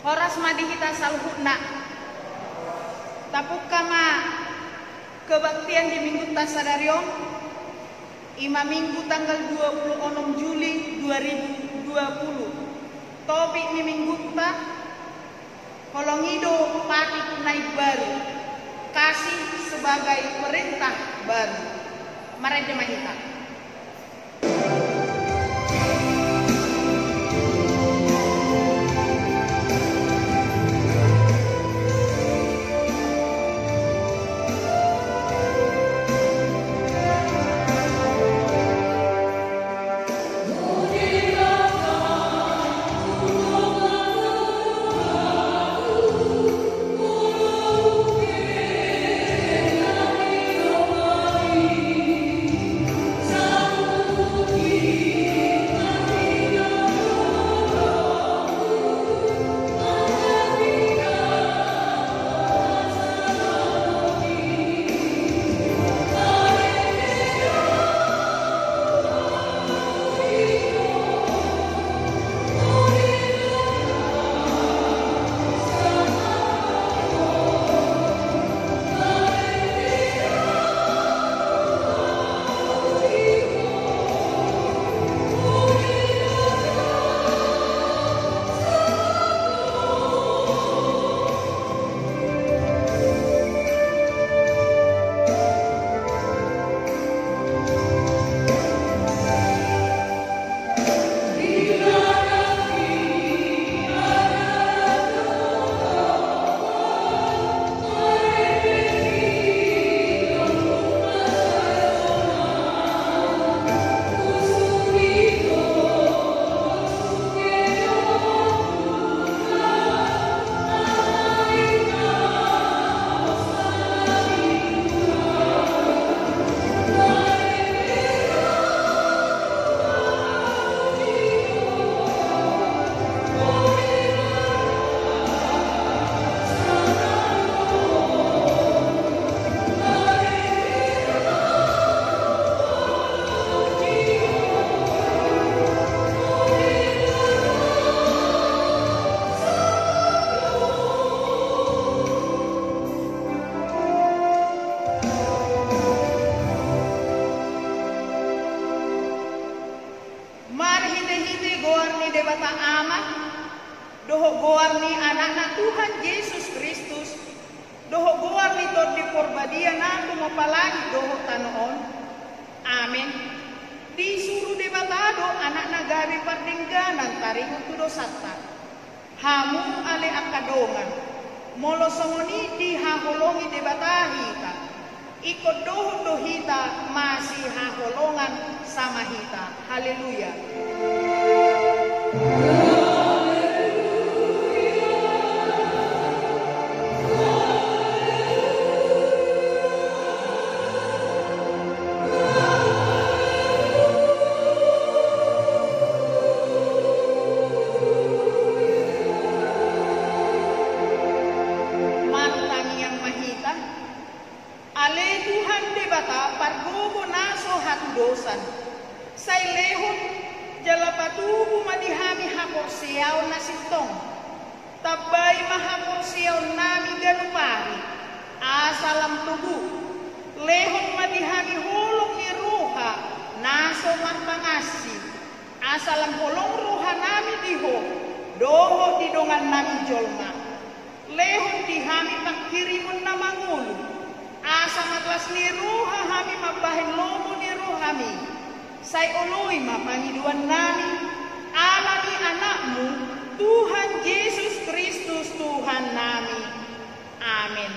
Horas madihita salhutna. Tapuk kama kebaktian di minggu tasadarion. Ima minggu tanggal 26 Juli 2020. Topik ni minggu ta Holongido pati naik baru. Kasih sebagai perintah baru. Mari mahita. Doho goar ni anak Tuhan Yesus Kristus. Doho goar ni tot di porbadia na tumapalangi doho tanoon. Amin. Disuruh debatado anak nagari pardingganan taringo tudo satta. Hamu ale akadongan. Molo songoni di haholongi debatahita. Ikut doho dohita masih haholongan sama hita. Haleluya. Say lehon jalapatubu madihami hapor siyaw na sintong. Tabay mahapor siyaw nami ganupari. Asalam tubu. Lehon madihami hulong ni ruha naso marpangasi. Asalam hulong ruha nami diho. Doho didongan nami jolma. Lehon dihami pagkirimun na mangulu. Asa matlas ni ruha hami mabahin lomo ni ruhami. Say oloy mapangiduan nami, alami anakmu, Tuhan Yesus Kristus Tuhan nami. Amin.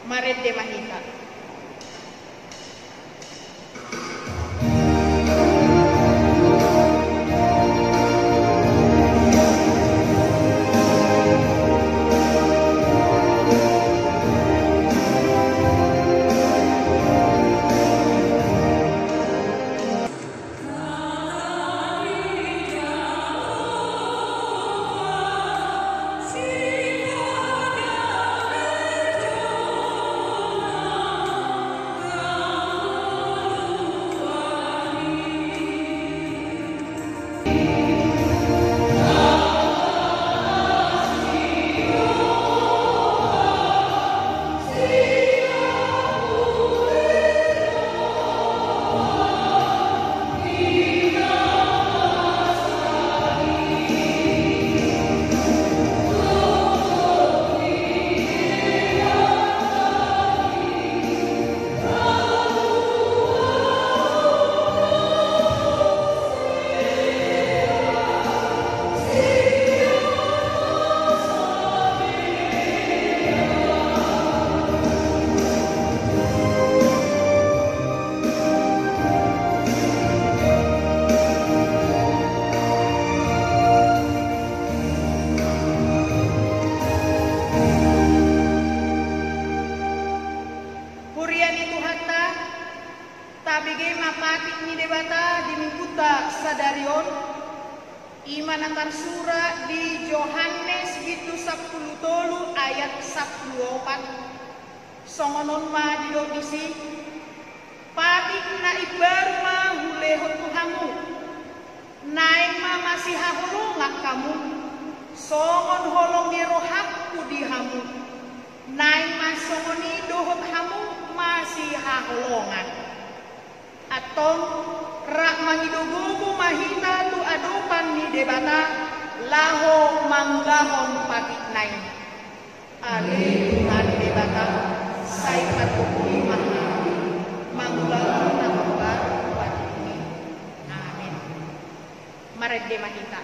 Mari mahita. papi ni debata di mingguta sadarion iman antar surah di Yohanes gitu 10 ayat 14 songonon ma di dodisi papi na ibaru ma hulehot Tuhanmu naing ma masih haholongak kamu songon holong ni rohakku di hamu naing ma songon ni dohot hamu masih haholongan atong rak mangidogogo mahita tu adopan ni debata laho manggahon patik nain ale Tuhan debata sai patukui maha manggahon nakubar patik ini amin marede mahita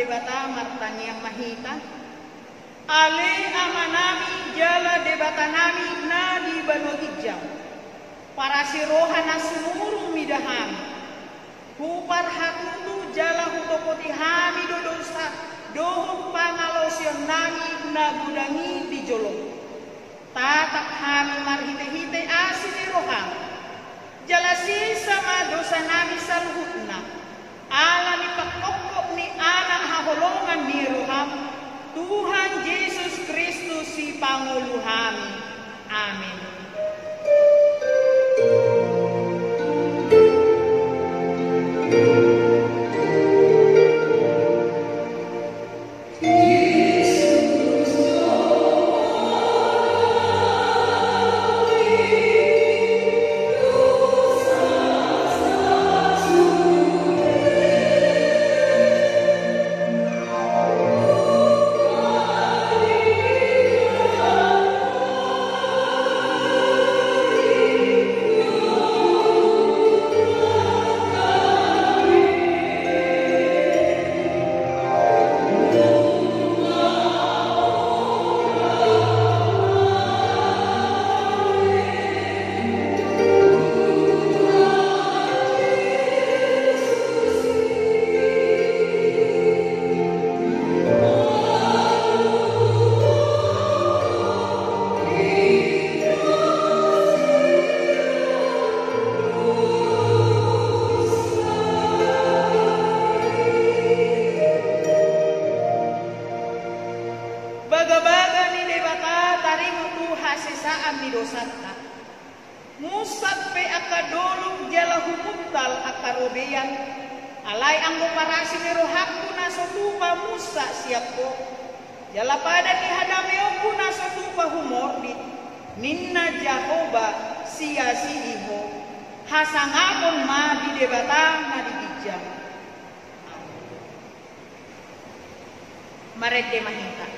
debata martani yang mahita ale amanami jala debata nami nadi banu hijau para sirohana sumurung midahami hupar hatutu jala hutopoti hami dodosa dohong pangalosion nami nagudangi di jolong tatap hami marhite-hite asini roham jala sisa dosa nami salhutna alami pakokok ni anak haholongan ni roham Tuhan Yesus Kristus si pangulu kami. Amin. obeyan, alai anggo parasi merohaku na sotupa musa siapko, jala pada ni hadameoku na sotupa humordi, ninna Jahoba sia-si iho, hasangapon ma di debatang na digijang. Marete mahinta.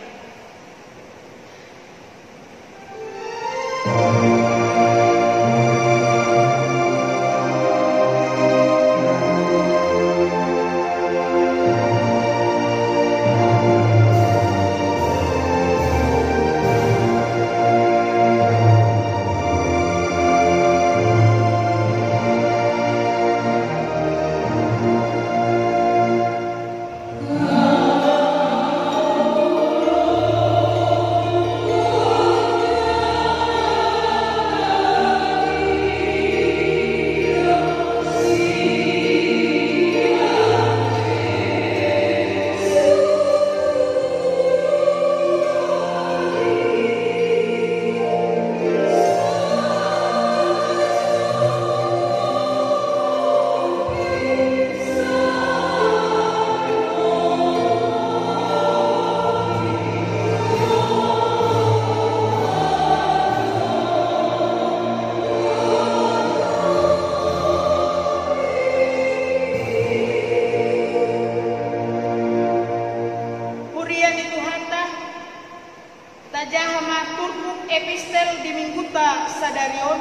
Epistel di mingguta sadarion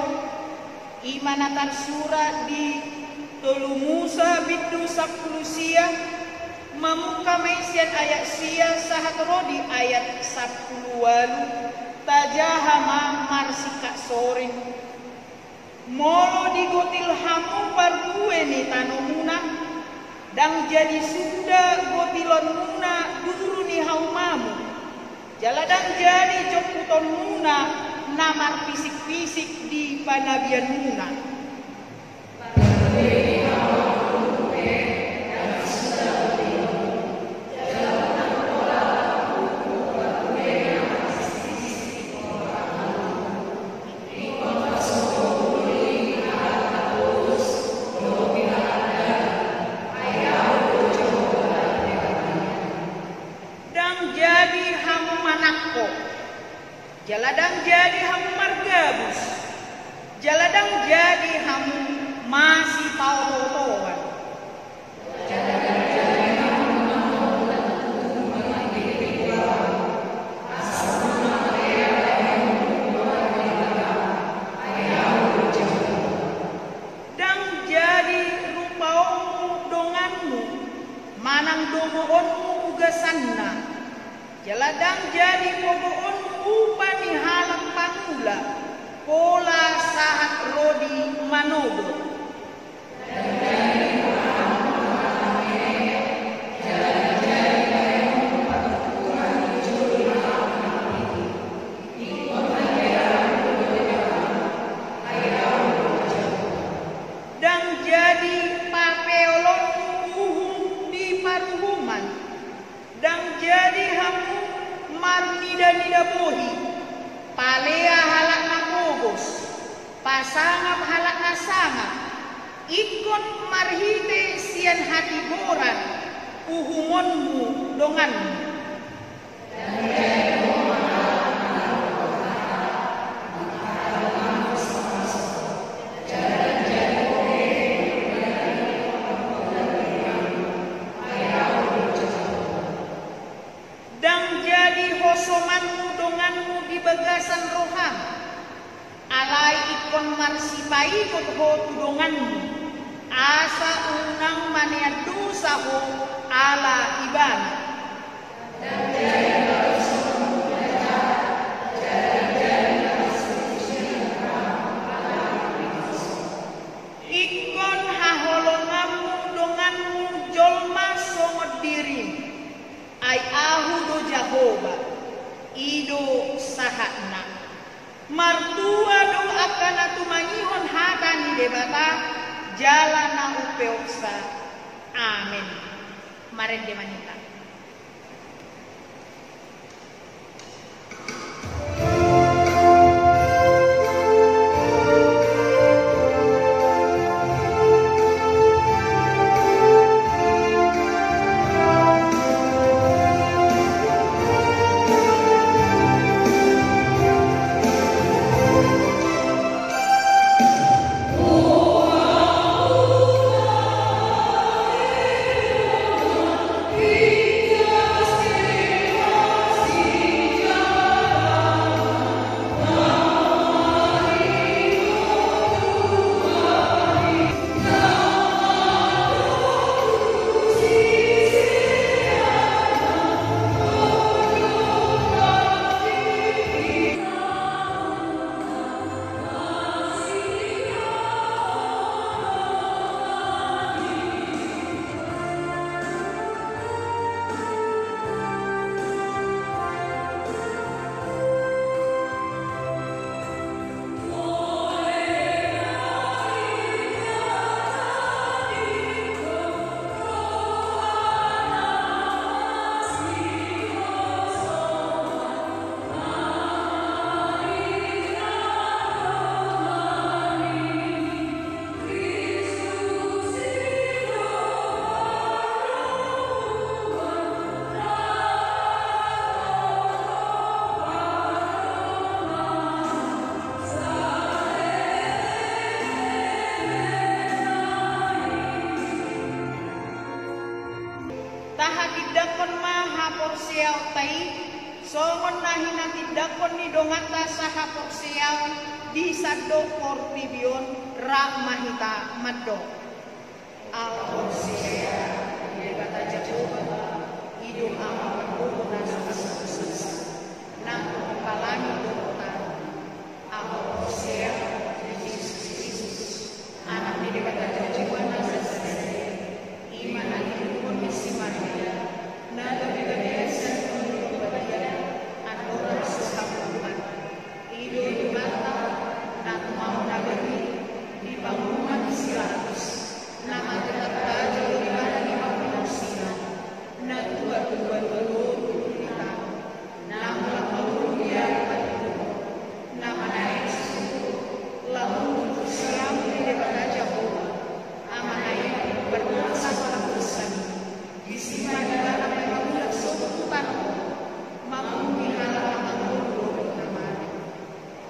imanatar surat di tolu Musa bidu sapulusia mamuka meisian ayat sia sahat rodi ayat 10 walu tajahama marsika sorin molo digotil hamu barbue ni tanomuna dan jadi sudah gotilon muna dulu ni haumamu jaladang jadi jokuton muna namar fisik-fisik di panabian muna. Jaladang jadi hamu margabus, jaladang jadi hamu masih tau-tauan. Dan jadi rupamu donganmu, manang domoonmu ugasanna, jaladang jadi pogoonmu upani halang pangula pola sahat rodi manodo dan jadi papeolon uhum di paruhuman dan jadi hamu marnida-nida bohi palea halak na pogos pasangap halak na sangap ikon marhite sian hati boran uhumonmu donganmu somanmu donganmu di bagasan roham alai ikon marsipai kot ho tudonganmu asa unang manian dosa ho ala ibana ikon haholonganmu donganmu jolma somod diri ai ahu do Jahoba ido sahatna martua do akan atumangihon hatani debata jalana upeoksa amin marende manita Naha tidakon maha porsial tai songon nahi na tidakon ni dongata saha porsial di sado portibion ra mahita maddo al porsial di kata jacoba hidung amat berbuka sukses nang kalangi dotan al porsial di Yesus Kristus anak di kata jacoba nasa iman lagi pun misi Maria naga biasa untuk bagian adoran sesama hidup di mata dan mau nagari di bangunan silatus nama tetap baca di mana di bangunan silam na dua kita nama mau dia nama naik lalu siam di depan Jehovah amanai berdosa orang besar di sini dalam bangunan sebutan mau dihalang mengumpul nama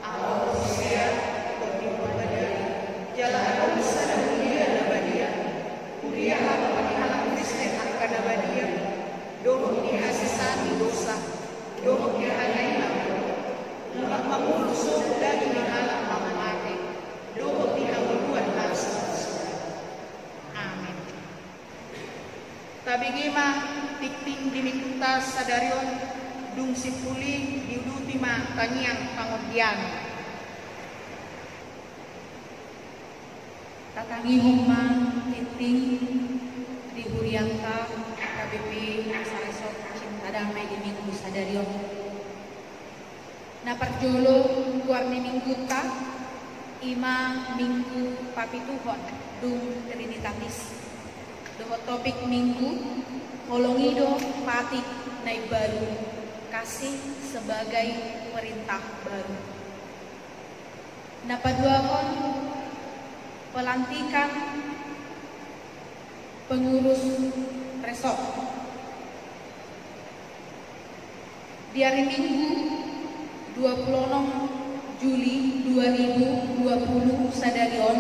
Allah siap jalan besar mulia nabadia kuliah apa dihalang Kristen akan nabadia dohok dihasisani dosa dohok dihalai ulang mengurus dari dihalang mamate dohok dihaluan nasa. Amin. Tabi gima tikting dimikuta sadarion dung simpuli diuduti ma tanyang pangodian. Tatangihong ma titing di Huriangka KBP Saresot Cinta Damai di Minggu sadarion. Na perjolo kuarni minggu ta ima minggu papituhon dung Trinitatis. Doho topik minggu holongido patik naik baru kasih sebagai perintah baru. Napaduakon pelantikan pengurus resort di hari Minggu 26 Juli 2020 sadarion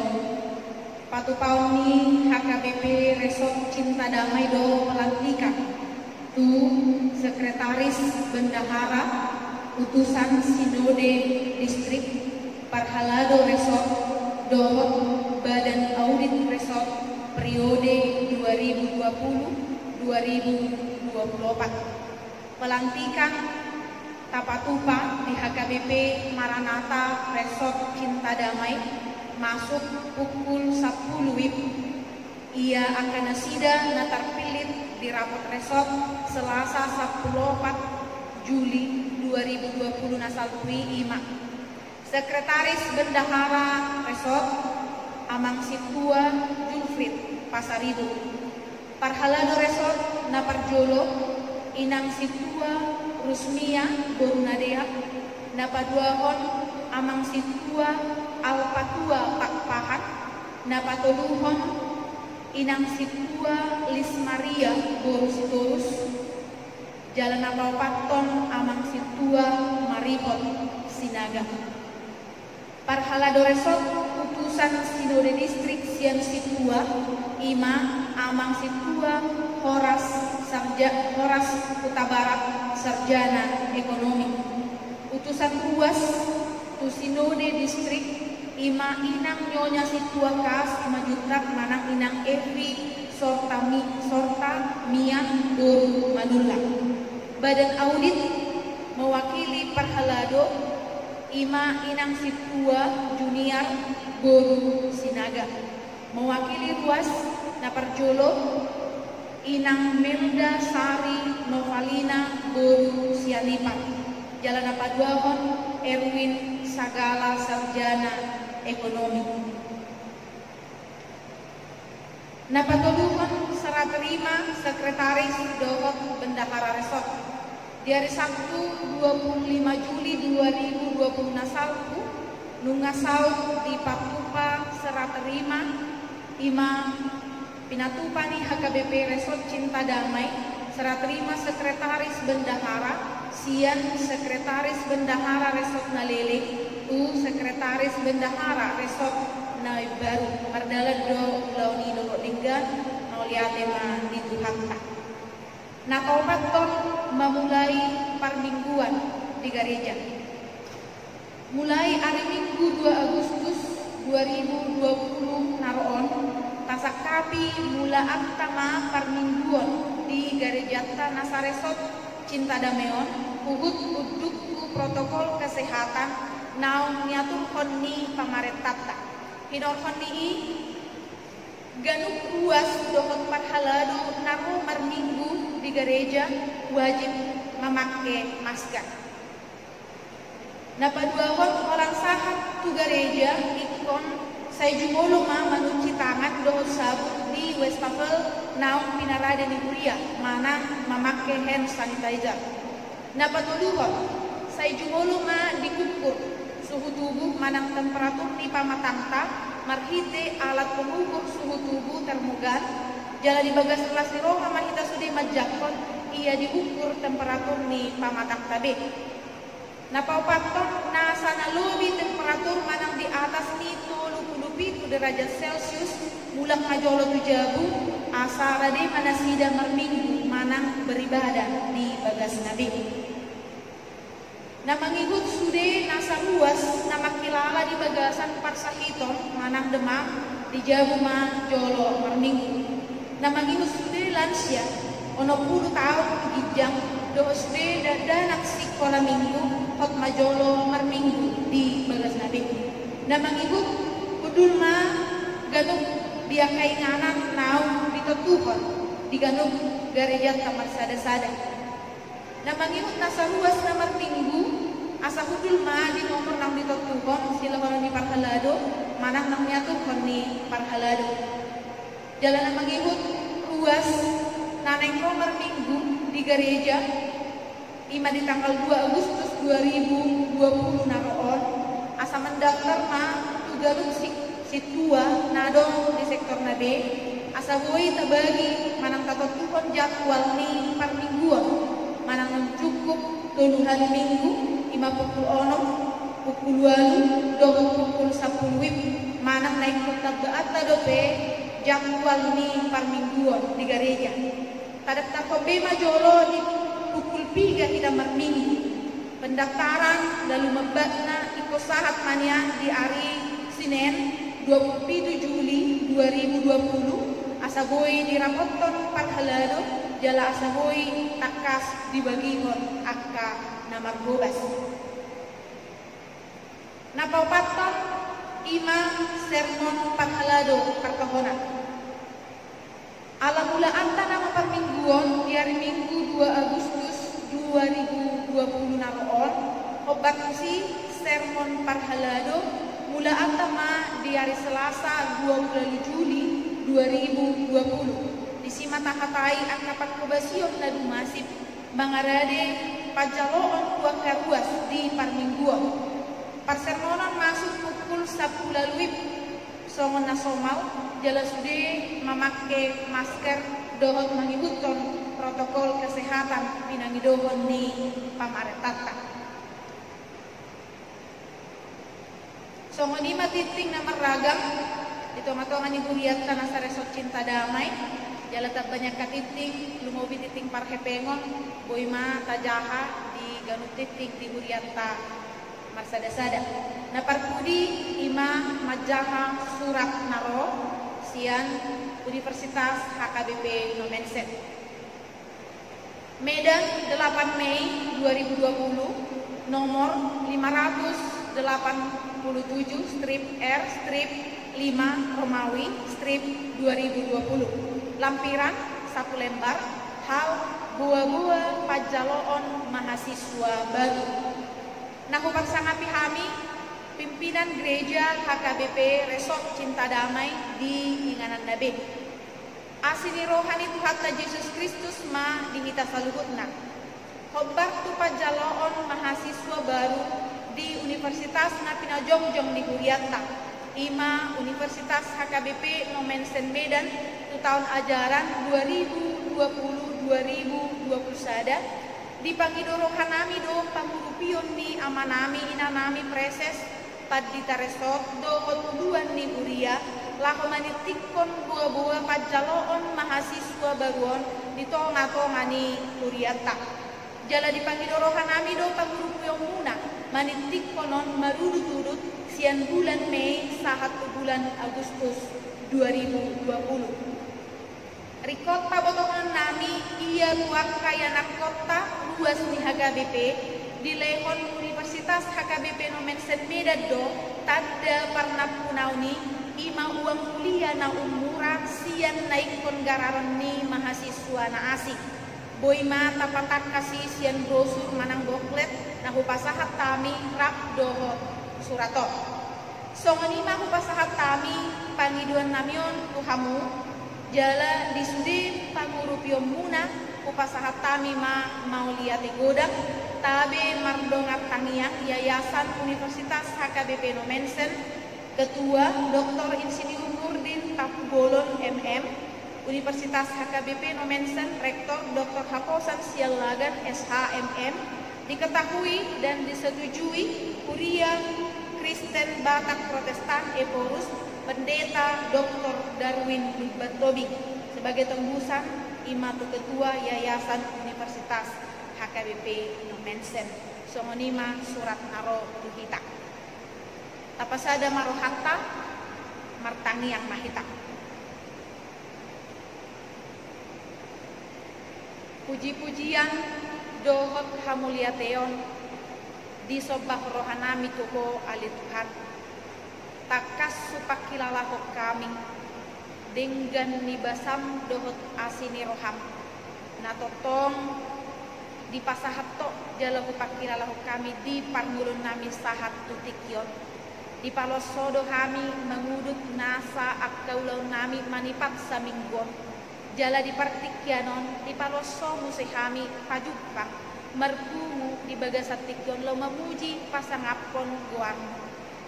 patupauni HKBP Resort Cinta Damai do pelantikan tu Sekretaris Bendahara Utusan Sinode Distrik Parhalado Resort do Badan Audit Resort periode 2020-2024. Pelantikan tapatupa di HKBP Maranatha Resort Cinta Damai masuk pukul 10 WIB. Ia akan nasida na terpilih di rapot resort Selasa 14 Juli 2020 nasalui ima. Sekretaris Bendahara Resort Amang Situa Julfrid Pasaribu. Parhalado Resort na Parjolo Inang Situa Rusmia Borunadea na Paduahon Amang Situa Alpatua Pakpahan na Patuluhon Inang Situa Lis Maria Borus Jalan Napapaton Amang Situa Maripot Sinaga. Parhalado Resort Utusan Sinode Distrik Sian Situa Ima Amang Situa Horas Kuta Barat Sarjana Ekonomi. Utusan Ruas Tu Sinode Distrik Ima Inang Nyonya Situa Kas Majutrak Manang Inang Evi Sorta Mia Doru Manulla. Badan Audit mewakili Parhalado Ima Inang Situa Junior Boru Sinaga. Mewakili Ruas Naparjolo Inang Melda Sari Novalina Boru Sialipan. Jalan Napaduahon Erwin Sagala Sarjana Ekonomi. Napatuluhon serah terima Sekretaris Dohot Bendahara Resort. Di hari Sabtu 25 Juli 2020 nasalku nungasau di Patupa serah terima Ima Pinatupani HKBP Resort Cinta Damai serah terima Sekretaris Bendahara Sian Sekretaris Bendahara Resort Nalele tu Sekretaris Bendahara Resort Nai Baru Mardalan do Launi Lingga Noliatema di Tuhanta. Nakaupaton memulai permingguan di gereja. Mulai hari Minggu 2 Agustus 2020 naroon, tasakapi mula aktama permingguan di gereja Nasaresot Cintadameon, uhut udukku protokol kesehatan naung niatur honni pamaretata. Hinor honni ganuk ruas dohot parhalado naro marminggu di gereja wajib memakai masker. Napaduawon orang sahat tu gereja ikon saya jumolo mencuci tangan dohot sabun di Westafel naung pinarada di kuliah mana memakai hand sanitizer. Napatuduhon saya jumolo dikukur suhu tubuh manang temperatur di pamatangta marhite alat pengukur suhu tubuh termogan jala di bagas kelas di roha mahita sudah majakon ia diukur temperatur ni pamatangta be. Napaupaton na sana lobi temperatur manang di atas ni 37 derajat Celcius mulang majolo tujabu asara de manasida merminggu manang beribadah di bagas nabi. Na mangikut sude nasa luas na makilala di bagasan parsahiton manang demam di jabu ma jolo merminggu. Na mangikut sude lansia ono 10 tahun gijang dos de dadanak sekolah minggu hot majolo merminggu di bagas nabi. Na mangikut udul ma ganuk dia kainganan naung ditutuhon di ganuk gereja kamar sada-sada. Na mangikut nasa ruas na merminggu asa hudul ma di nomor nang ditutuhon silahon di parhalado manang nang nyatuhon ni parhalado. Jalan na mangikut ruas naneng nomor minggu di gereja ima di tanggal 2 Agustus 2020 naroon asa mendaftar ma tugaruk situa nadong di sektor nabe asa boy tabagi manang tatutuhon jadwal ni parmingguan manang cukup tuluhan minggu 50 onong pukul 2 dohon pukul 10 wib manang naik kutab beata dope jadwal ni parmingguan di gereja. Tadap kobe majolo di pukul 3 kita merminggu. Pendaftaran lalu membatna iko sahat mania di hari Senin 27 Juli 2020 asaboi di rapoton parhalado jala asaboi takas dibagihon akka namar bobas. Napaupaton ima sermon parhalado parkahonan. Ala mula anta nama permingguan di hari Minggu 2 Agustus 2020 naroon obat si sermon parhalado mula anta ma di hari Selasa 20 Juli 2020 di sima tahatai angkapan kebasion ladu masif bangarade pajaloon kuang karuas di parmingguan. Parsermonon masuk pukul 10 laluip songon nasomal jala sude memakai masker dohon mangikuton protokol kesehatan pinangi dohon ni pamaretata. Songon ima titing na maragam ito matongan ni Huriat Nasaresot Cintadamay jala tak banyak katiting lumobi titing parhepengon boima tajaha di ganut titing di Huriata marsada-sada. Na parpudi ima majaha surat naro sian Universitas HKBP Nomenset. Medan 8 Mei 2020 nomor 587 strip R strip 5 Romawi strip 2020 lampiran 1 lembar hal buah-buah pajaloon mahasiswa baru. Nahupan sangapi hami pimpinan gereja HKBP Resort Cintadamai di Inganan Nabe. Asini rohani Tuhan Yesus Kristus ma dihita saluhutna. Hobar tu pajaloon mahasiswa baru di Universitas na pinajongjong di Huriata. Ima Universitas HKBP Nomensen Medan tu tahun ajaran 2020-2021 dipangidorohan nami do pangurupion ni amanami inanami preses padita resort do otuduan ni Huria laho manitikon buah-buah pajaloon mahasiswa baruon di tonga-tonga ni kuriata. Jala dipangidorohan nami do panguru yung muna, manitik konon marudut-udut sian bulan Mei sahat bulan Agustus 2020. Rikot pabotongan nami ia ruak kaya nak kota luas ni HKBP di lehon Universitas HKBP Nomen Senmedan do tanda parna punau ni ima uang kuliah na umurah sian naik kon gararan ni mahasiswa na asik. Boy ma tapatak kasih sian brosur manang boklet na hupasahat tami rap doho surato. Songoni ma hupasahat tami pangiduan namion tuhamu jala di sudi pangurupiom muna upasahat tami mau lihat godang tabe mardongat tangiang Yayasan Universitas HKBP Nomensen Ketua Dr. Insinyur Nurdin Tapugolon MM Universitas HKBP Nomensen Rektor Dr. Hakosan Sialagan SHMM diketahui dan disetujui Kuria Kristen Batak Protestan Eporus Pendeta Dr. Darwin Tobing sebagai tembusan imatu ketua Yayasan Universitas HKBP Nomensen songonima surat naro duhita tapasada marohata martangi yang mahita. Puji-pujian dohot hamuliateon di sobah rohanami tuho ali Tuhan takas supakilalahok kami dengan nibasam dohot asini roham natotong di pasahatto jala hupakilalahok kami di parngulun nami sahat tutikyon di palosodo kami mengudut nasa akkaulau nami manipat saminggon jala di partikyanon di paloso musih kami pajupang merkumu di bagasat tikyon lo memuji pasangapon guarmu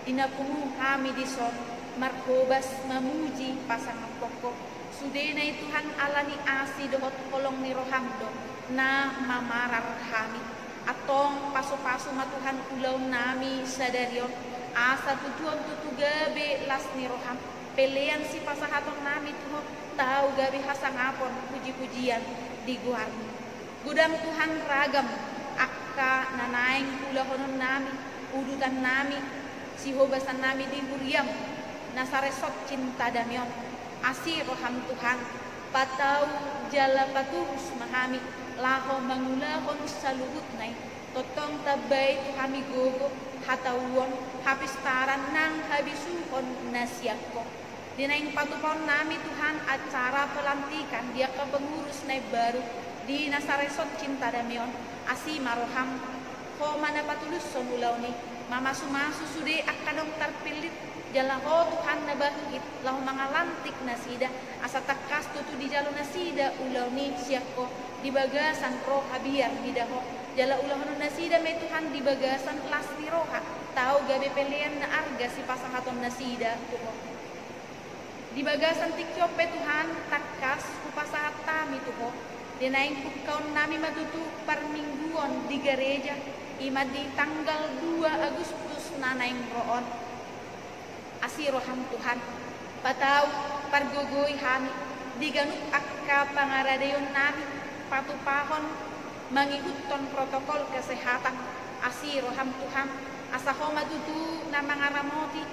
inapungu kami di son markobas memuji pasangan pokok sudenai Tuhan alani asi dohot kolong ni rohamdo na mamarar kami atong paso-paso matuhan ulau nami sadarion asa tujuan tutu gabe las ni roham pelean si pasahaton nami tuho tahu gabe hasangapon puji-pujian di guarmu gudang Tuhan ragam akka nanaing ulahonon nami udutan nami si hobasan nami di huriam nasaresot cinta damion asih roham Tuhan patau jala paturus mahami laho mangulahon saluhut nai totong tabay kami gogo hatawon hapistaran nang habisuhon nasiako dinaing patupon nami Tuhan acara pelantikan dia ke pengurus nai baru di nasaresot cinta damion asih maroham ko mana patulus sonulau ni mamasu-masu sude akadong terpilit jala ho Tuhan nabahit lau mangalantik nasida asa takas tutu di jalo nasida ulau ni siako di bagasan roh habiar bidaho jala ulau nasida me Tuhan di bagasan lasti roha tahu gabe pelean na arga si pasahaton nasida tuho di bagasan tikyope Tuhan takas kupasahat tami tuho dinaing kukaon nami matutu parmingguon di gereja ima di tanggal 2 Agustus nanaing roon asih roham Tuhan patau pargogoy kami diganuk akka pangaradeyon nami patupahon mangikuton protokol kesehatan asih roham Tuhan asaho matutu na mangaramoti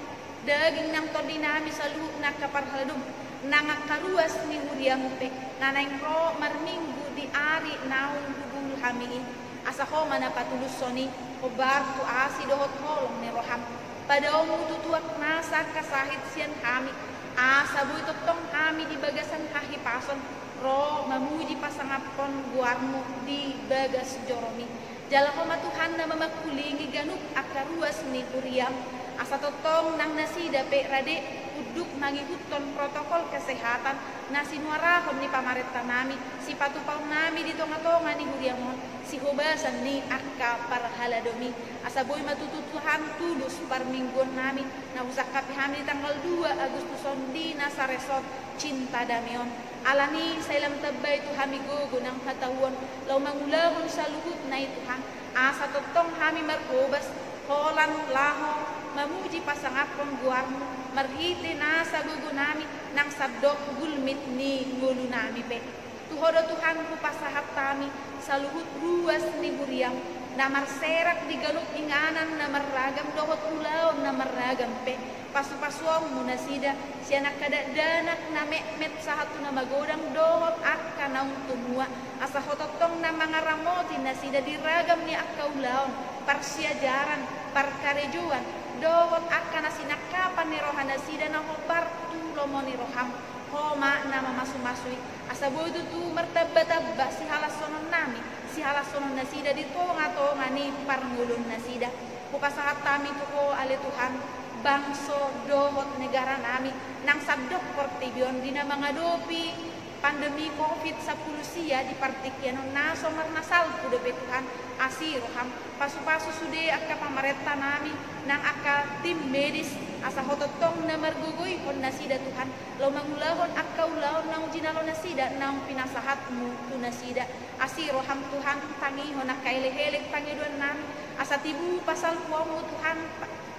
daging nang todi nami salu nakaparhaladum nangakaruas ni huriamupe nanaing ro marminggu di ari naung hubul kami asaho mana patulus soni obar tu asi dohot holong ni roham padaw mututuak nasa kasahit sian kami asa buy totong kami di bagasan kahipason ro mamuji pasangapon guarmu di bagas joromi jala koma Tuhan na mamakulingi ganuk akaruas ni kuriam asa totong nang nasida pe rade uduk mangihuton protokol kesehatan nasinuarahon ni pamarenta nami si patupaw nami di tonga-tonga ni huriamon si hubasan ni akka parhaladomi asa boy matututuhan tulus parminggon nami na usak kapi kami tanggal 2 Agustuson di nasaresot cinta damion alani sailam tabay tu kami gogo ng hatawon law mangulahon sa luhut na Tuhan asa totong kami markobas holan laho mamuji pasangapon guarmu marhiti nasa gugo nami nang sabdok gulmit ni ngulu nami pe Tuhodo Tuhan ku pasahat tami saluhut ruas ni huriang namar serak di galup inganan namar ragam dohot ulau namar ragam pe pasu-pasuang munasida sianak kada danak na met sahatu nama godang dohot akka naung tumua asa hototong nama ngaramoti nasida diragam ni akka ulaon parsiajaran parkarejuan dohot akka nasinakapan ni rohana sida na hobar tulomo ni roham homa nama masu-masui asa bodo tu martabba-tabba si halasonon nami si halasonon nasida di tonga-tonga ni parngulun nasida kupasahat tami tuho ale Tuhan bangso dohot negara nami nang sabdok portibion dina mangadopi pandemi COVID-10 sia di partikyanon naso marnasal kuda Tuhan asiroham pasu-pasu sude akka pamarenta nami nang akka tim medis asa hototong na margugoy kon nasida Tuhan lo mangulahon akka ulahon nang jinalo nasida nang pinasahatmu tu nasida asiroham Tuhan tangihon na kailehelek pangiduan nami asa tibu pasal kuamu Tuhan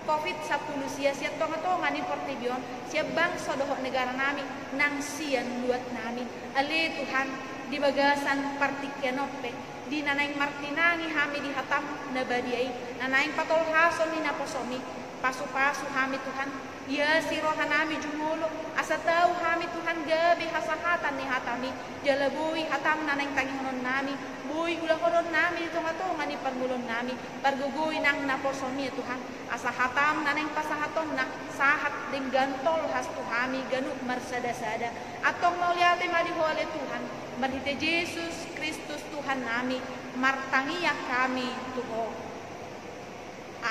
COVID-10 sia tonga-tonga ni portibion siya bangsa dohot negara nami nang sian luat nami ale Tuhan di bagasan partikyanope di nanaing martinangi hami di hatam na badiay nanaing patolhason ni naposomi pasu-pasu hami Tuhan ya si rohan nami jumulo asa tau hami Tuhan gabi hasahatan ni hatami jalabuy hatam nanaing tangihonon nami buy ulahonon nami tonga-tonga ni pangulon nami parguguy nang naposomi Tuhan asa hatam nanaing pasahaton na sahat ding gantol has tuhami ganuk marsada-sada atong mauliate madihole Tuhan marhite Yesus Kristus Tuhan nami martangiya kami tuho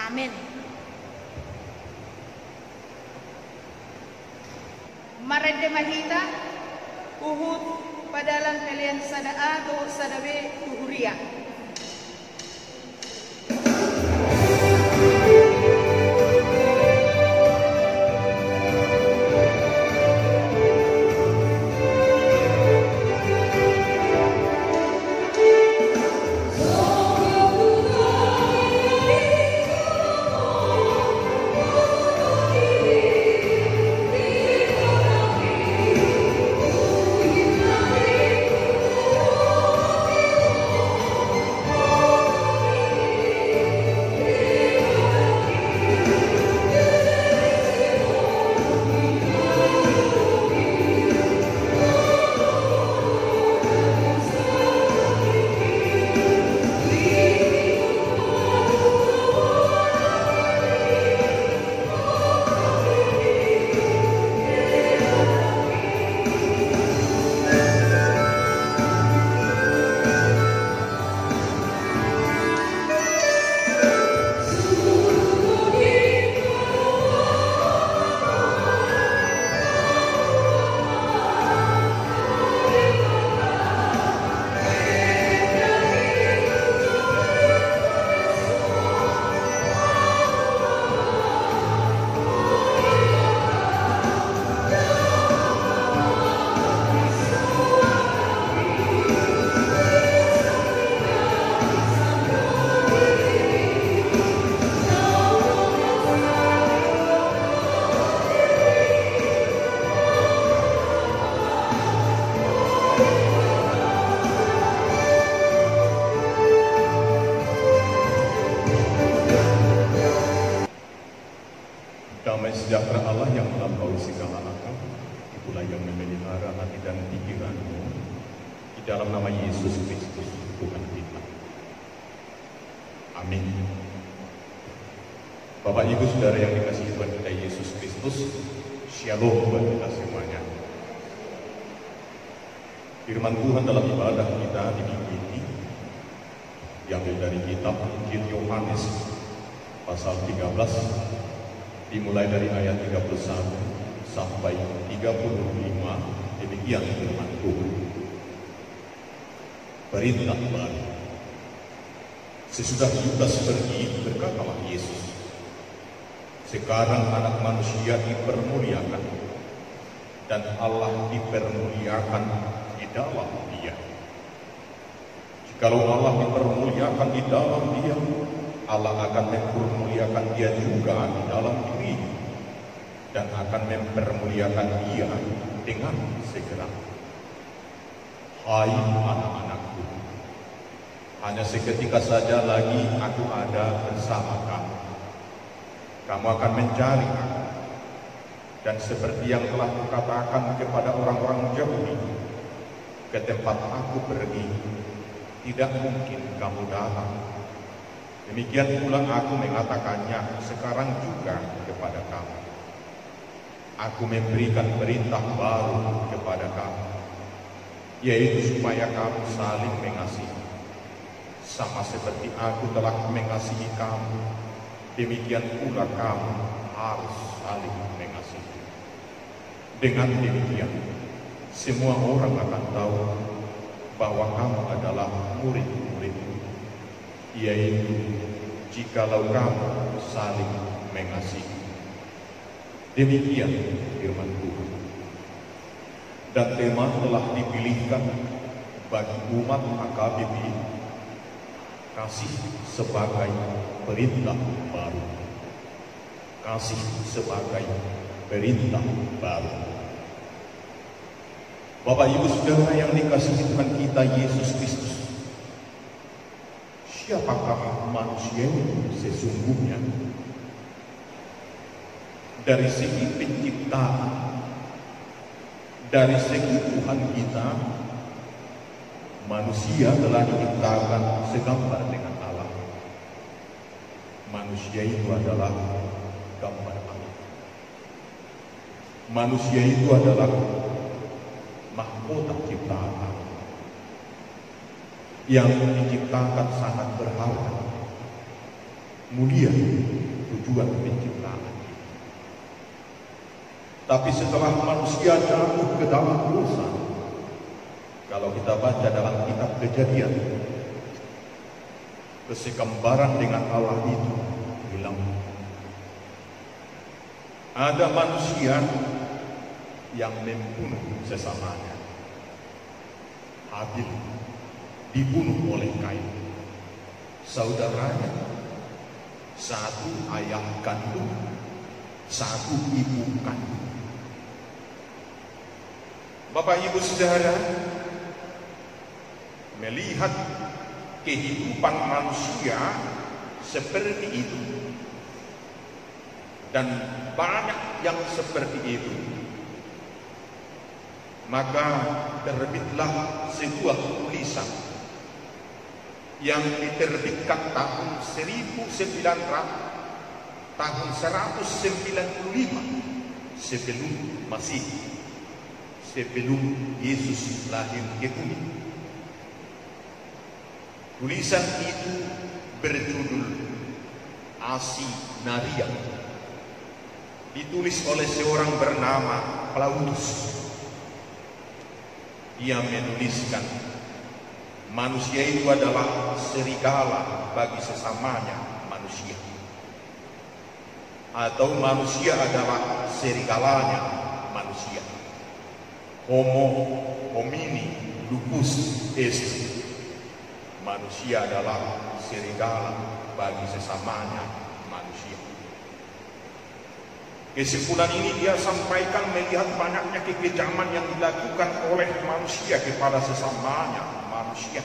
amen. Marede mahita uhud padalan pelian sadaa do sadawe tuhuria. Damai sejahtera Allah yang melampaui segala akal, itulah yang memelihara hati dan pikiranmu di dalam nama Yesus Kristus Tuhan kita. Amin. Bapak Ibu Saudara yang dikasihi Tuhan kita Yesus Kristus, Shalom buat kita semuanya. Firman Tuhan dalam ibadah kita di minggu ini diambil dari kitab Injil Yohanes pasal 13 dimulai dari ayat 31 sampai 35. Demikian firman Tuhan. Perintah baru. Sesudah Yudas pergi, berkatalah Yesus, sekarang anak manusia dipermuliakan dan Allah dipermuliakan di dalam dia. Jikalau Allah dipermuliakan di dalam dia, Allah akan mempermuliakan dia juga di dalam diri dan akan mempermuliakan dia dengan segera. Hai anak-anakku, hanya seketika saja lagi aku ada bersama kamu. Kamu akan mencari aku. Dan seperti yang telah kukatakan kepada orang-orang Yahudi, ke tempat aku pergi, tidak mungkin kamu datang. Demikian pula aku mengatakannya sekarang juga kepada kamu. Aku memberikan perintah baru kepada kamu, yaitu supaya kamu saling mengasihi. Sama seperti aku telah mengasihi kamu, demikian pula kamu harus saling mengasihi. Dengan demikian, semua orang akan tahu bahwa kamu adalah murid-muridku, yaitu jikalau kamu saling mengasihi. Demikian firman Tuhan. Dan tema telah dipilihkan bagi umat AKBP, kasih sebagai perintah baru. Kasih sebagai perintah baru. Bapak Ibu Saudara yang dikasihi Tuhan kita Yesus Kristus, siapakah manusia itu sesungguhnya? Dari segi penciptaan, dari segi Tuhan kita, manusia telah diciptakan segambar dengan Allah. Manusia itu adalah gambar Allah. Manusia itu adalah mahkota ciptaan Allah yang diciptakan sangat berharga, mulia tujuan penciptaan. Tapi setelah manusia jatuh ke dalam dosa, kalau kita baca dalam kitab Kejadian, kesegambaran dengan Allah itu hilang. Ada manusia yang membunuh sesamanya. Habil dibunuh oleh Kain, saudaranya, satu ayah kandung, satu ibu kandung. Bapak Ibu Saudara, melihat kehidupan manusia seperti itu, dan banyak yang seperti itu, maka terbitlah sebuah tulisan yang diterbitkan tahun 195 sebelum Masehi, sebelum Yesus lahir ke bumi. Tulisan itu berjudul Asinaria, ditulis oleh seorang bernama Plautus. Dia menuliskan, manusia itu adalah serigala bagi sesamanya manusia, atau manusia adalah serigalanya manusia. Homo homini lupus est. Manusia adalah serigala bagi sesamanya manusia. Kesimpulan ini dia sampaikan melihat banyaknya kekejaman yang dilakukan oleh manusia kepada sesamanya manusia.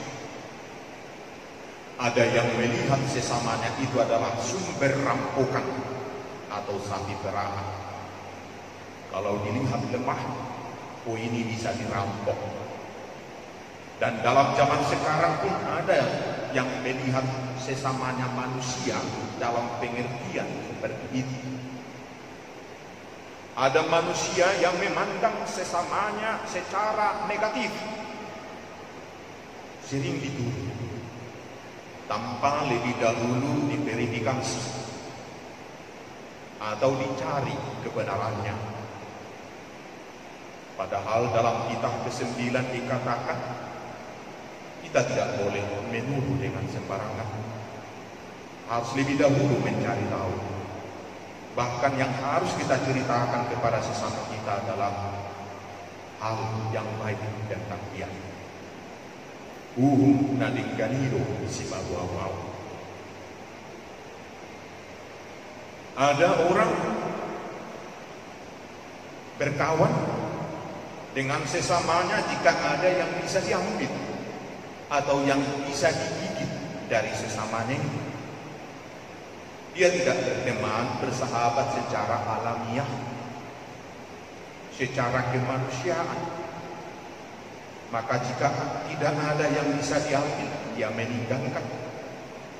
Ada yang melihat sesamanya itu adalah sumber rampokan atau sapi perah. Kalau dilihat lemah, oh ini bisa dirampok. Dan dalam zaman sekarang pun ada yang melihat sesamanya manusia dalam pengertian seperti itu. Ada manusia yang memandang sesamanya secara negatif, sering dituduh tanpa lebih dahulu diverifikasi atau dicari kebenarannya. Padahal dalam kitab ke-9 dikatakan kita tidak boleh menuduh dengan sembarangan, harus lebih dahulu mencari tahu. Bahkan yang harus kita ceritakan kepada sesama kita adalah hal yang baik dan takdir. Nadingganiro sibabuawau. Ada orang berkawan dengan sesamanya jika ada yang bisa diambil atau yang bisa digigit dari sesamanya itu. Dia tidak berteman, bersahabat secara alamiah, secara kemanusiaan. Maka jika tidak ada yang bisa diambil, dia meninggalkan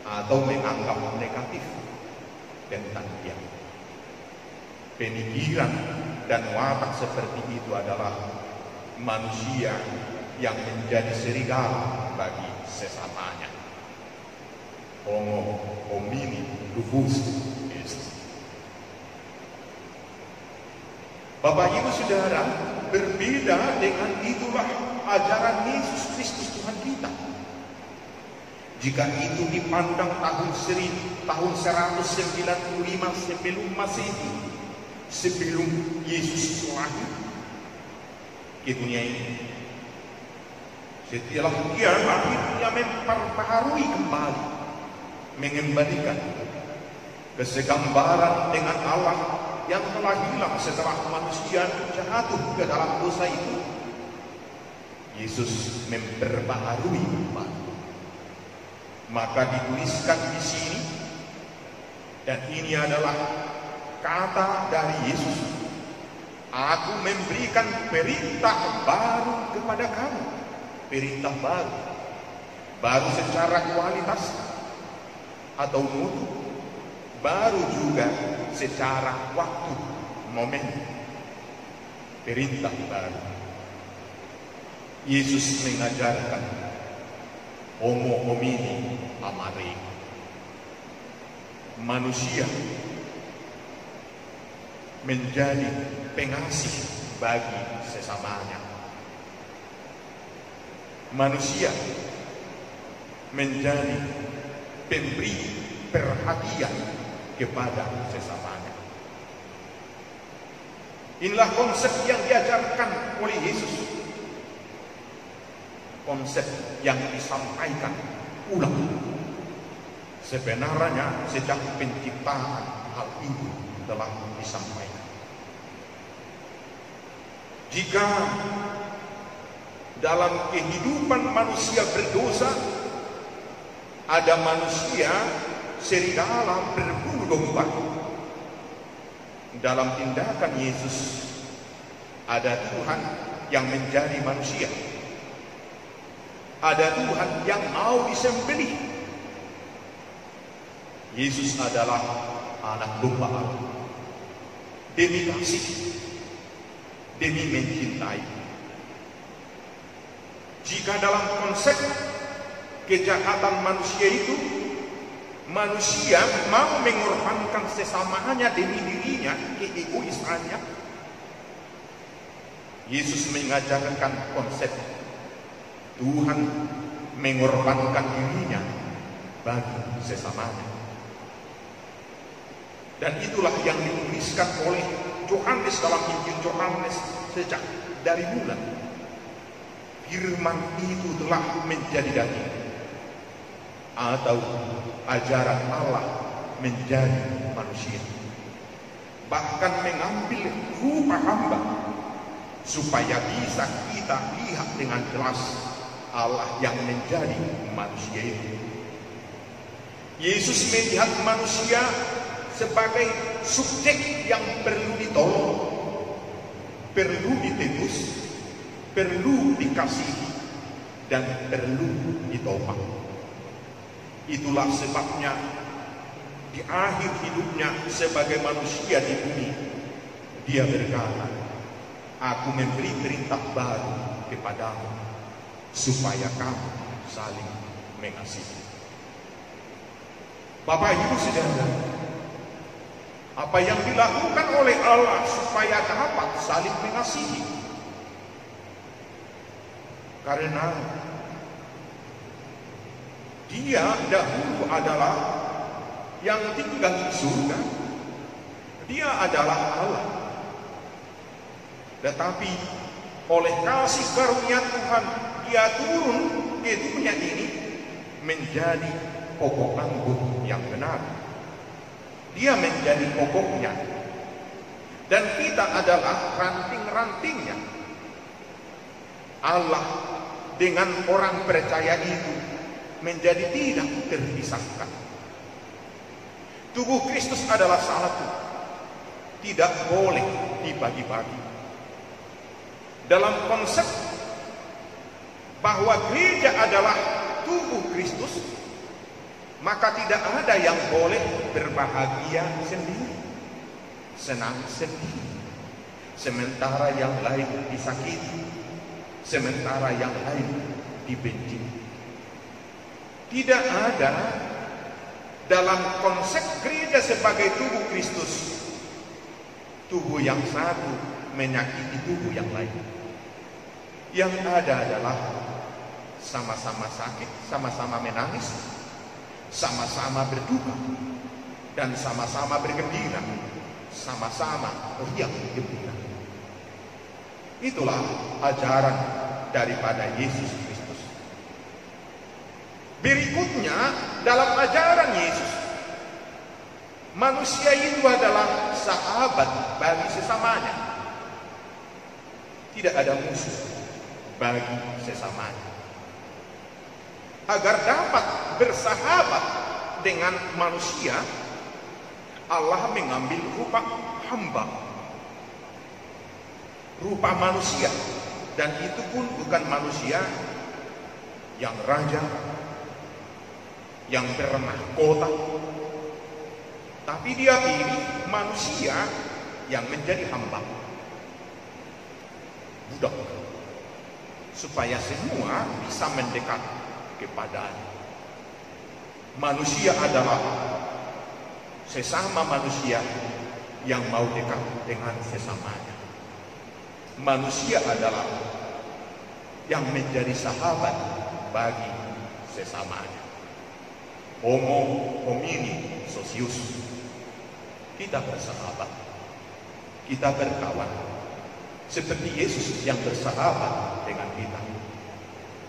atau menganggap negatif tentang dia. Pemikiran dan watak seperti itu adalah manusia yang menjadi serigala bagi sesamanya. Homo homini lupus est. Bapak Ibu Saudara, berbeda dengan itulah ajaran Yesus Kristus Tuhan kita. Jika itu dipandang tahun 195 sebelum Masehi, sebelum Yesus lahir ke dunia ini, setelah dia lahir, dia memperbaharui kembali, mengembalikan kesegambaran dengan Allah yang telah hilang setelah manusia jatuh ke dalam dosa itu. Yesus memperbaharui kembali. Maka dituliskan di sini, dan ini adalah kata dari Yesus, aku memberikan perintah baru kepada kamu. Perintah baru secara kualitas atau mutu, baru juga secara waktu, momen. Perintah baru. Yesus mengajarkan homo homini amare, manusia menjadi pengasih bagi sesamanya. Manusia menjadi pemberi perhatian kepada sesamanya. Inilah konsep yang diajarkan oleh Yesus. Konsep yang disampaikan ulang. Sebenarnya sejak penciptaan hal itu telah disampaikan. Jika dalam kehidupan manusia berdosa ada manusia serigala berbulu domba, dalam tindakan Yesus ada Tuhan yang menjadi manusia, ada Tuhan yang mau disembelih. Yesus adalah anak domba Allah, demi kasih, demi mencintai. Jika dalam konsep kejahatan manusia itu, manusia mau mengorbankan sesamanya demi dirinya, keegoisannya, Yesus mengajarkan konsep Tuhan mengorbankan dirinya bagi sesamanya. Dan itulah yang dituliskan oleh Yohanes dalam Injil Yohanes sejak dari bulan. Firman itu telah menjadi daging, atau ajaran Allah menjadi manusia, bahkan mengambil rupa hamba supaya bisa kita lihat dengan jelas Allah yang menjadi manusia itu. Yesus melihat manusia sebagai subjek yang perlu ditolong, perlu ditebus, perlu dikasihi, dan perlu ditopang. Itulah sebabnya di akhir hidupnya sebagai manusia di bumi, dia berkata, aku memberi perintah baru kepadamu, supaya kamu saling mengasihi. Bapak Ibu Saudara, apa yang dilakukan oleh Allah supaya dapat saling mengasihi? Karena dia dahulu adalah yang tinggal di surga, dia adalah Allah. Tetapi oleh kasih karunia Tuhan, dia turun ke dunia ini menjadi pokok anggur yang benar. Dia menjadi pokoknya, dan kita adalah ranting-rantingnya. Allah dengan orang percaya itu menjadi tidak terpisahkan. Tubuh Kristus adalah satu, tidak boleh dibagi-bagi. Dalam konsep bahwa gereja adalah tubuh Kristus, maka tidak ada yang boleh berbahagia sendiri, senang sendiri, sementara yang lain disakiti, sementara yang lain dibenci. Tidak ada dalam konsep gereja sebagai tubuh Kristus, tubuh yang satu menyakiti tubuh yang lain. Yang ada adalah sama-sama sakit, sama-sama menangis, sama-sama berduka, dan sama-sama bergembira, sama-sama riang gembira. Itulah ajaran daripada Yesus Kristus. Berikutnya, dalam ajaran Yesus, manusia itu adalah sahabat bagi sesamanya. Tidak ada musuh bagi sesamanya. Agar dapat bersahabat dengan manusia, Allah mengambil rupa hamba, rupa manusia, dan itu pun bukan manusia yang raja, yang bermahkota, tapi dia pilih manusia yang menjadi hamba, budak, supaya semua bisa mendekat kepadanya. Manusia adalah sesama manusia yang mau dekat dengan sesamanya. Manusia adalah yang menjadi sahabat bagi sesamanya. Homo homini socius. Kita bersahabat, kita berkawan, seperti Yesus yang bersahabat dengan kita.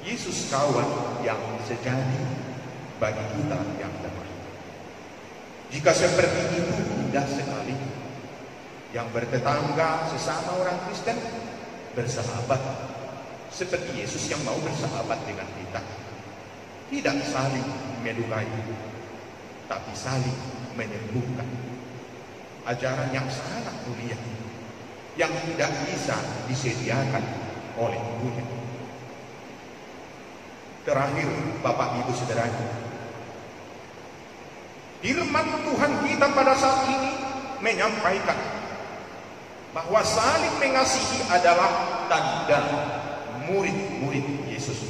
Yesus kawan yang sejati bagi kita yang damai. Jika seperti itu, indah sekali. Yang bertetangga sesama orang Kristen bersahabat seperti Yesus yang mau bersahabat dengan kita. Tidak saling melukai, tapi saling menyembuhkan. Ajaran yang sangat mulia, yang tidak bisa disediakan oleh dunia. Terakhir, Bapak Ibu Saudara, firman Tuhan kita pada saat ini menyampaikan bahwa saling mengasihi adalah tanda murid-murid Yesus.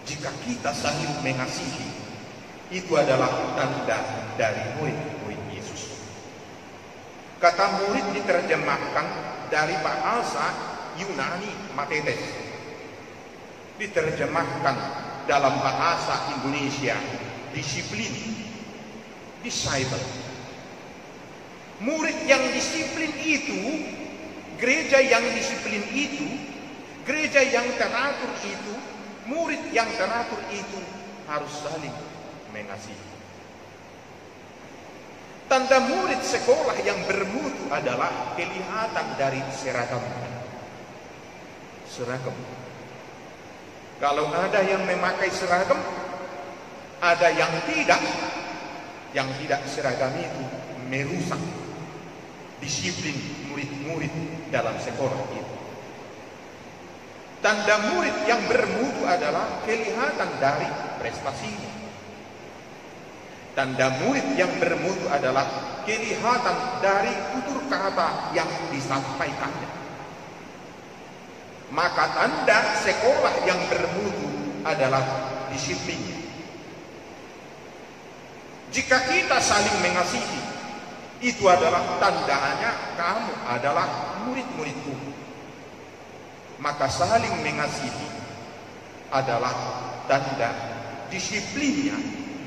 Jika kita saling mengasihi, itu adalah tanda dari murid-murid Yesus. Kata murid diterjemahkan dari bahasa Yunani matetes, diterjemahkan dalam bahasa Indonesia disiplin, disciple. Murid yang disiplin itu, gereja yang disiplin itu, gereja yang teratur itu, murid yang teratur itu harus saling mengasihi. Tanda murid sekolah yang bermutu adalah kelihatan dari seragam. Seragam. Kalau ada yang memakai seragam, ada yang tidak. Yang tidak seragam itu merusak disiplin murid-murid dalam sekolah itu. Tanda murid yang bermutu adalah kelihatan dari prestasinya. Tanda murid yang bermutu adalah kelihatan dari tutur kata yang disampaikannya. Maka tanda sekolah yang bermutu adalah disiplinnya. Jika kita saling mengasihi, itu adalah tandanya kamu adalah murid-muridku. Maka saling mengasihi adalah tanda disiplinnya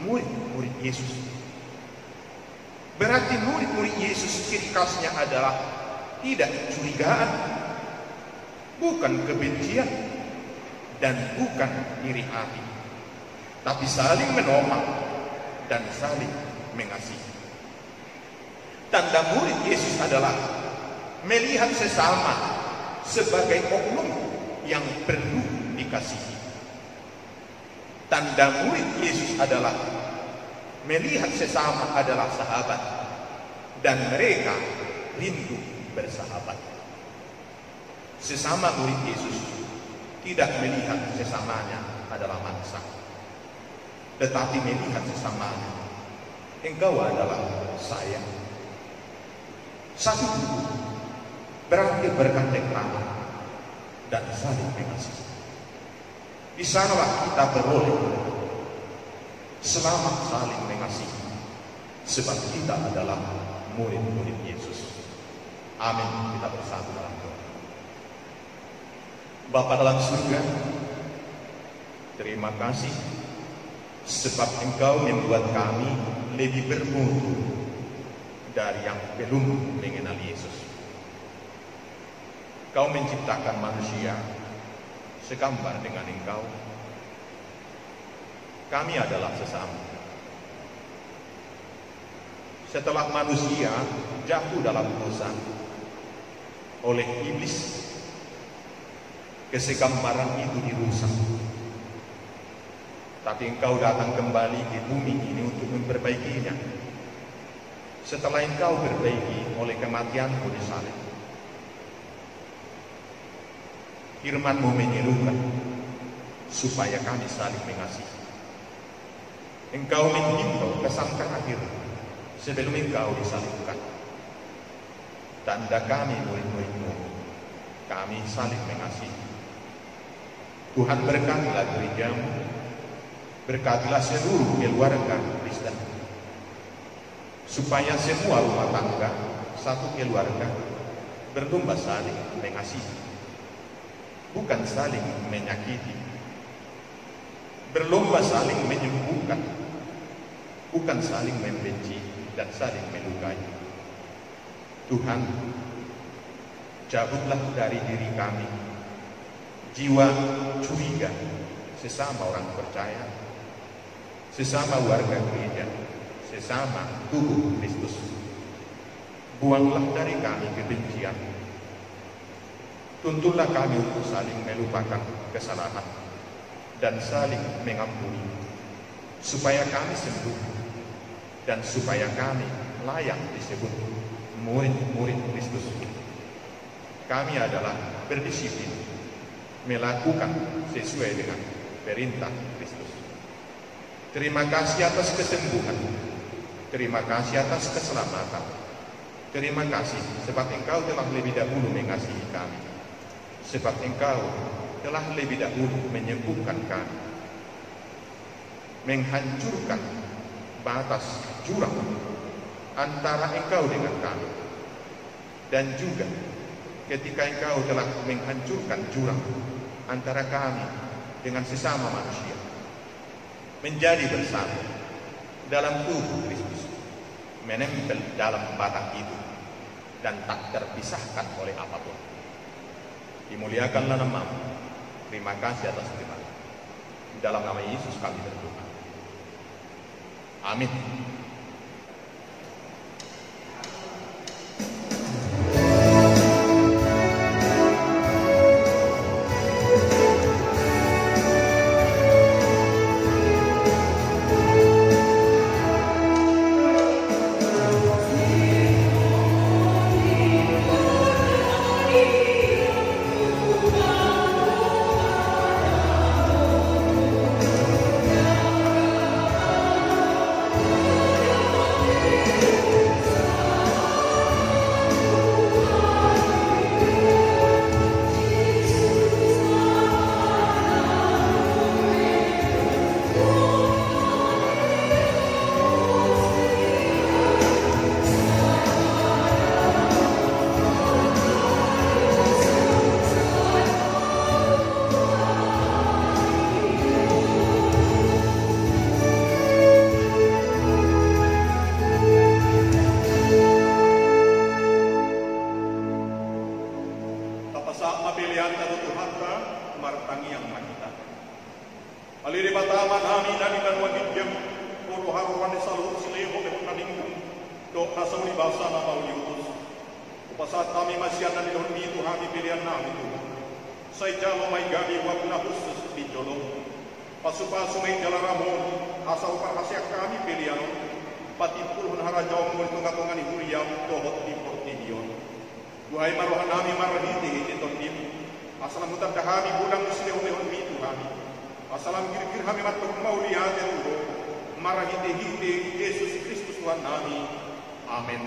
murid-murid Yesus. Berarti murid-murid Yesus ciri khasnya adalah tidak curigaan, bukan kebencian, dan bukan iri hati, tapi saling menopang dan saling mengasihi. Tanda murid Yesus adalah melihat sesama sebagai oknum yang perlu dikasihi. Tanda murid Yesus adalah melihat sesama adalah sahabat dan mereka rindu bersahabat. Sesama murid Yesus tidak melihat sesamanya adalah mangsa, tetapi melihat sesamanya, engkau adalah saya. Satu berarti bergandeng tangan dan saling mengasihi. Di sanalah kita beroleh selamat saling mengasihi, sebab kita adalah murid-murid Yesus. Amin. Kita bersatu dalam doa. Bapa dalam surga, terima kasih sebab Engkau membuat kami lebih bermutu dari yang belum mengenal Yesus. Kau menciptakan manusia segambar dengan Engkau. Kami adalah sesama. Setelah manusia jatuh dalam dosa oleh iblis, kesegambaran itu dirusak. Tapi Engkau datang kembali ke bumi ini untuk memperbaikinya. Setelah Engkau perbaiki oleh kematian-Mu di salib, Firman-Mu menyerukan supaya kami saling mengasihi. Engkau menghimbau pesan terakhir sebelum Engkau disalibkan. Tanda kami murid-murid-Mu, kami saling mengasihi. Tuhan berkatilah gereja-Mu, berkatilah seluruh keluarga Kristen, supaya semua rumah tangga satu keluarga berlomba saling mengasihi, bukan saling menyakiti, berlomba saling menyembuhkan, bukan saling membenci dan saling melukai. Tuhan, cabutlah dari diri kami jiwa curiga sesama orang percaya, sesama warga gereja, sesama tubuh Kristus. Buanglah dari kami kebencian. Tuntunlah kami untuk saling melupakan kesalahan dan saling mengampuni, supaya kami sembuh dan supaya kami layak disebut murid-murid Kristus. Kami adalah berdisiplin, melakukan sesuai dengan perintah Kristus. Terima kasih atas kesembuhan, terima kasih atas keselamatan, terima kasih sebab Engkau telah lebih dahulu mengasihi kami, sebab Engkau telah lebih dahulu menyembuhkan kami, menghancurkan batas jurang antara Engkau dengan kami, dan juga ketika Engkau telah menghancurkan jurang antara kami dengan sesama manusia, menjadi bersatu dalam tubuh Kristus, menempel dalam batang itu dan tak terpisahkan oleh apapun. Dimuliakanlah nama-Mu. Terima kasih atas firman. Dalam nama Yesus kami berdoa. Amin. Sai jalo mai gabi wapna khusus di jolo. Pasu-pasu mai jala ramon, asal parhasia kami pilihan. Patipul harajau mo tunga-tunga ni huriam dohot di portidion. Duhai maruhan nami marahiti hiti tondim. Asalam hutan dahami bulang musleon-leon mi Tuhami. Asalam kir-kir hami matuk mauliyate tuho. Marahiti hiti Yesus Kristus Tuhan nami. Amin.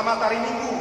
Selamat hari Minggu.